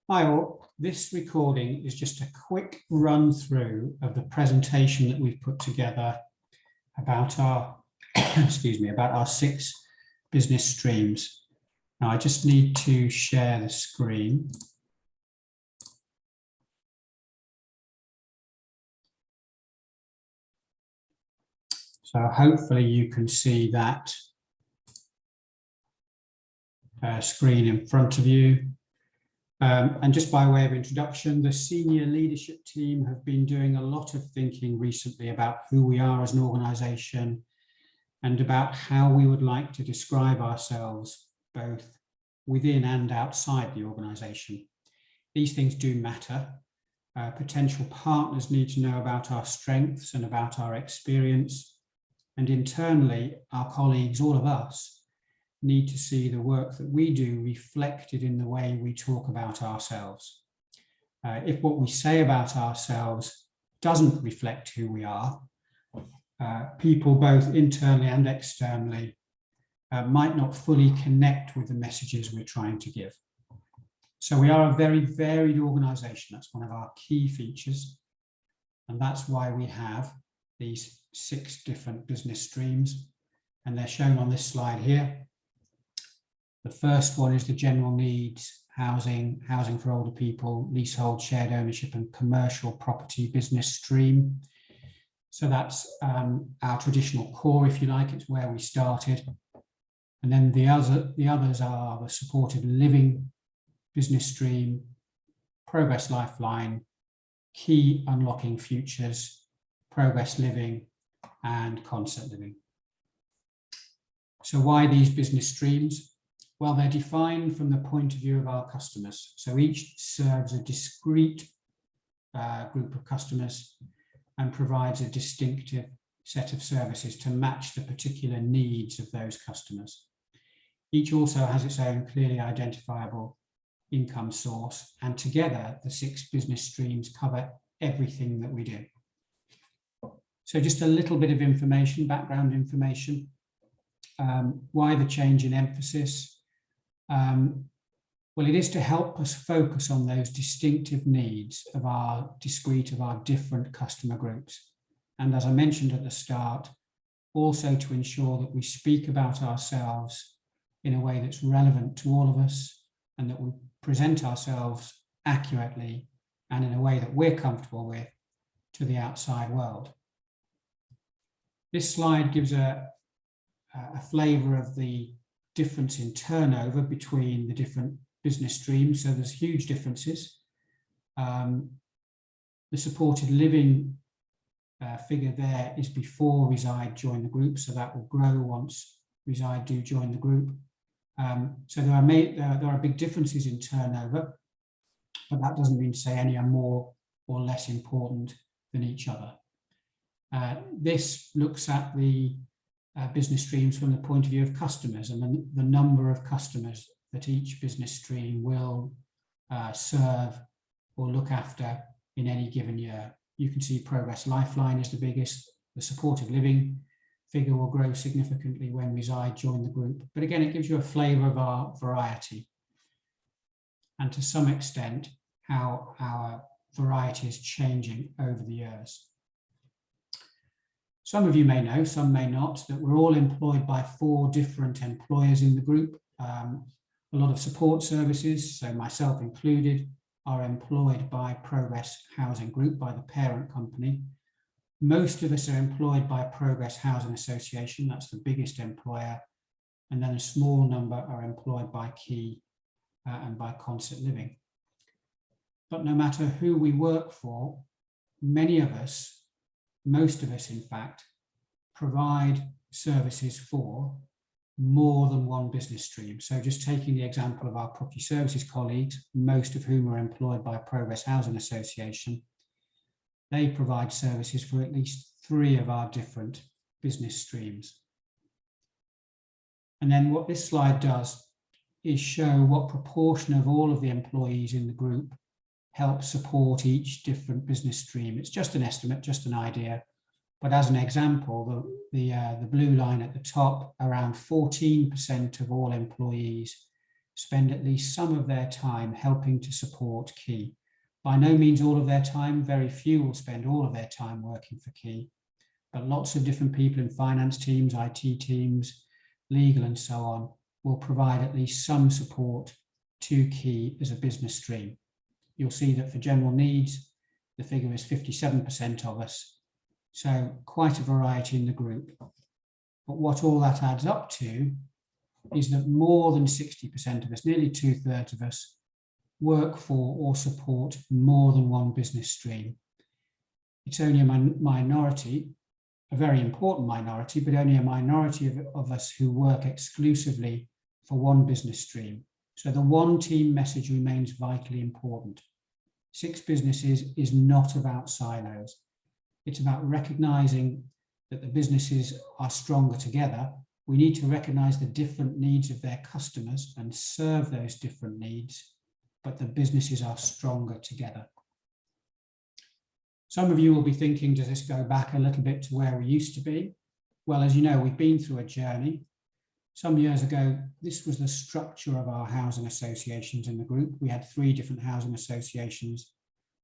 Hi all, this recording is just a quick run through of the presentation that we've put together about our, about our 6 business streams. Now I just need to share the screen. So hopefully you can see that screen in front of you. And just by way of introduction, the senior leadership team have been doing a lot of thinking recently about who we are as an organisation and about how we would like to describe ourselves both within and outside the organisation. These things do matter. Potential partners need to know about our strengths and about our experience. And internally, our colleagues, all of us, need to see the work that we do reflected in the way we talk about ourselves. If what we say about ourselves doesn't reflect who we are, people both internally and externally might not fully connect with the messages we're trying to give. So we are a very varied organisation. That's one of our key features. And that's why we have these 6 different business streams. And they're shown on this slide here. The first one is the general needs, housing for older people, leasehold, shared ownership and commercial property business stream. So that's our traditional core, if you like, it's where we started. And then the others are the supported living business stream, progress lifeline, key unlocking futures, progress living and concept living. So why these business streams? Well, they're defined from the point of view of our customers. So each serves a discrete group of customers and provides a distinctive set of services to match the particular needs of those customers. Each also has its own clearly identifiable income source, and together the 6 business streams cover everything that we do. So just a little bit of information, background information. Why the change in emphasis? Well, it is to help us focus on those distinctive needs of our different customer groups. And as I mentioned at the start, also to ensure that we speak about ourselves in a way that's relevant to all of us and that we present ourselves accurately and in a way that we're comfortable with to the outside world. This slide gives a flavour of the difference in turnover between the different business streams. So there's huge differences. The supported living figure there is before Reside joined the group, so that will grow once Reside do join the group. So there are big differences in turnover, but that doesn't mean to say any are more or less important than each other. This looks at the business streams from the point of view of customers and the number of customers that each business stream will serve or look after in any given year. You can see Progress Lifeline is the biggest. The supported living figure will grow significantly when Reside join the group. But again, it gives you a flavour of our variety and to some extent how our variety is changing over the years. Some of you may know, some may not, that we're all employed by 4 different employers in the group. A lot of support services, so myself included, are employed by Progress Housing Group, by the parent company. Most of us are employed by Progress Housing Association, that's the biggest employer, and then a small number are employed by Key and by Concept Living. But no matter who we work for, many of us, most of us, in fact, provide services for more than one business stream. So just taking the example of our property services colleagues, most of whom are employed by Progress Housing Association, they provide services for at least 3 of our different business streams. And then what this slide does is show what proportion of all of the employees in the group help support each different business stream. It's just an estimate, just an idea. But as an example, the blue line at the top, around 14% of all employees spend at least some of their time helping to support Key. By no means all of their time, very few will spend all of their time working for Key, but lots of different people in finance teams, IT teams, legal and so on will provide at least some support to Key as a business stream. You'll see that for general needs, the figure is 57% of us, so quite a variety in the group. But what all that adds up to is that more than 60% of us, nearly 2/3 of us, work for or support more than one business stream. It's only a minority, a very important minority, but only a minority of us who work exclusively for one business stream. So the one team message remains vitally important. 6 businesses is not about silos. It's about recognizing that the businesses are stronger together. We need to recognize the different needs of their customers and serve those different needs, but the businesses are stronger together. Some of you will be thinking, does this go back a little bit to where we used to be? Well, as you know, we've been through a journey. Some years ago, this was the structure of our housing associations in the group. We had 3 different housing associations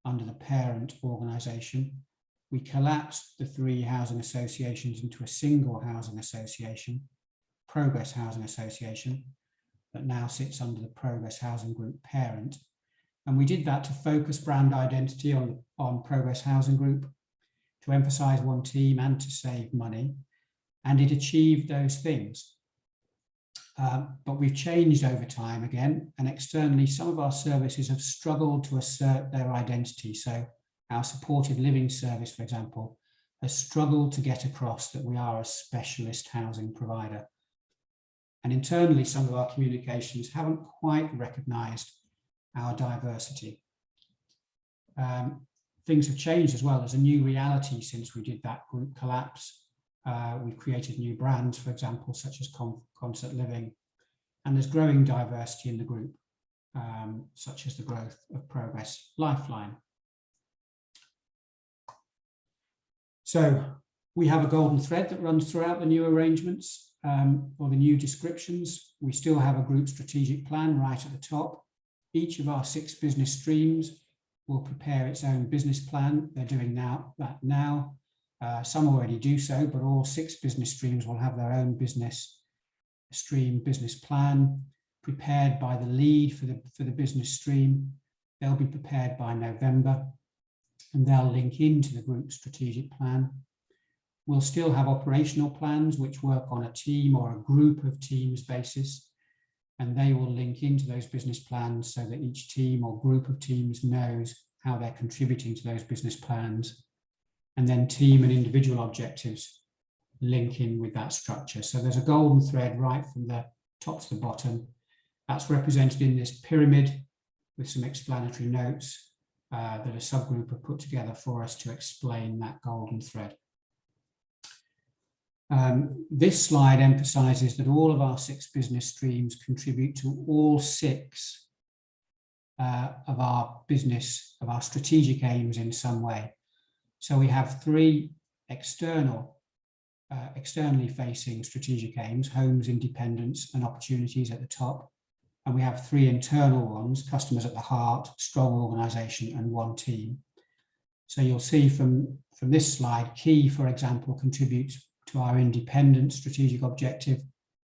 under the parent organisation. We collapsed the 3 housing associations into a single housing association, Progress Housing Association, that now sits under the Progress Housing Group parent. And we did that to focus brand identity on Progress Housing Group, to emphasise one team and to save money. And it achieved those things. But we've changed over time again, and externally, some of our services have struggled to assert their identity. So our supported living service, for example, has struggled to get across that we are a specialist housing provider. And internally, some of our communications haven't quite recognised our diversity. Things have changed as well. There's a new reality since we did that group collapse. We've created new brands, for example, such as Concert Living, and there's growing diversity in the group, such as the growth of Progress Lifeline. So we have a golden thread that runs throughout the new arrangements or the new descriptions. We still have a group strategic plan right at the top. Each of our 6 business streams will prepare its own business plan. They're doing that now. Some already do so, but all 6 business streams will have their own business stream business plan prepared by the lead for the business stream. They'll be prepared by November, and they'll link into the group strategic plan. We'll still have operational plans which work on a team or a group of teams basis, and they will link into those business plans so that each team or group of teams knows how they're contributing to those business plans. And then team and individual objectives link in with that structure. So there's a golden thread right from the top to the bottom. That's represented in this pyramid with some explanatory notes that a subgroup have put together for us to explain that golden thread. This slide emphasizes that all of our 6 business streams contribute to all 6 of our strategic aims in some way. So we have 3 externally facing strategic aims: homes, independence, and opportunities at the top. And we have 3 internal ones: customers at the heart, strong organisation, and one team. So you'll see from this slide, Key, for example, contributes to our independent strategic objective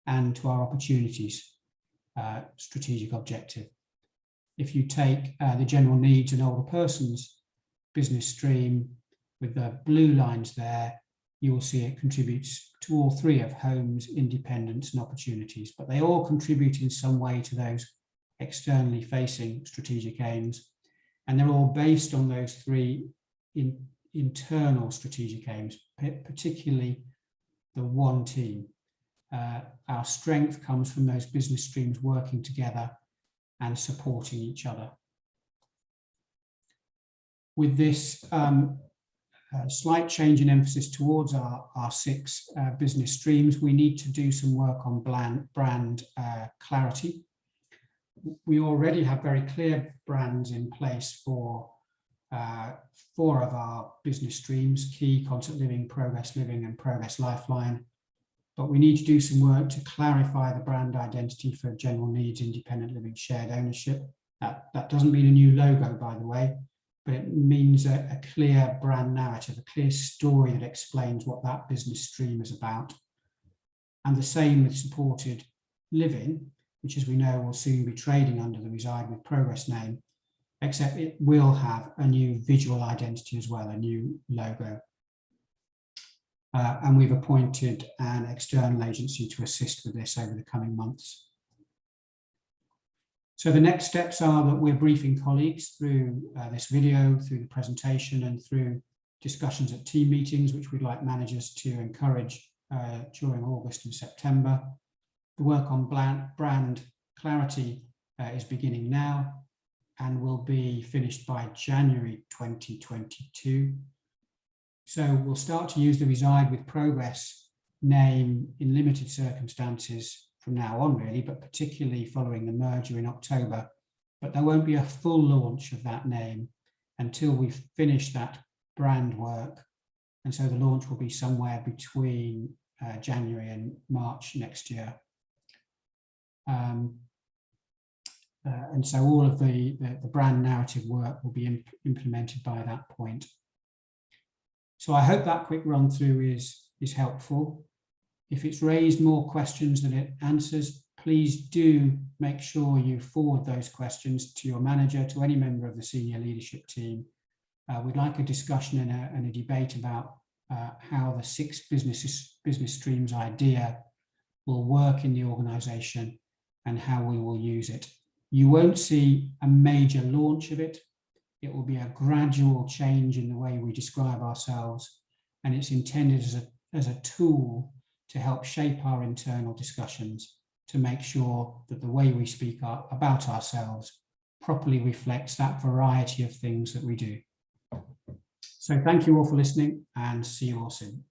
and to our opportunities strategic objective. If you take the general needs and older persons business stream with the blue lines there, you will see it contributes to all 3 of homes, independence, and opportunities, but they all contribute in some way to those externally facing strategic aims, and they're all based on those 3 internal strategic aims, particularly the one team. Our strength comes from those business streams working together and supporting each other. With this slight change in emphasis towards our 6 business streams, we need to do some work on brand clarity. We already have very clear brands in place for 4 of our business streams: Key, Concert Living, Progress Living, and Progress Lifeline. but we need to do some work to clarify the brand identity for general needs, independent living, shared ownership. That doesn't mean a new logo, by the way, but it means a clear brand narrative, a clear story that explains what that business stream is about. And the same with supported living, which, as we know, will soon be trading under the Reside with Progress name, except it will have a new visual identity as well, a new logo. And we've appointed an external agency to assist with this over the coming months. So the next steps are that we're briefing colleagues through this video, through the presentation, and through discussions at team meetings, which we'd like managers to encourage during August and September. The work on brand clarity is beginning now and will be finished by January 2022. So we'll start to use the Reside with Progress name in limited circumstances from now on, really, but particularly following the merger in October. But there won't be a full launch of that name until we've finished that brand work. And so the launch will be somewhere between January and March next year. And so all of the brand narrative work will be implemented by that point. So I hope that quick run through is helpful. If it's raised more questions than it answers, please do make sure you forward those questions to your manager, to any member of the senior leadership team. We'd like a discussion and a debate about how the 6 business streams idea will work in the organisation and how we will use it. You won't see a major launch of it. It will be a gradual change in the way we describe ourselves, and it's intended as a tool to help shape our internal discussions, to make sure that the way we speak about ourselves properly reflects that variety of things that we do. So thank you all for listening, and see you all soon.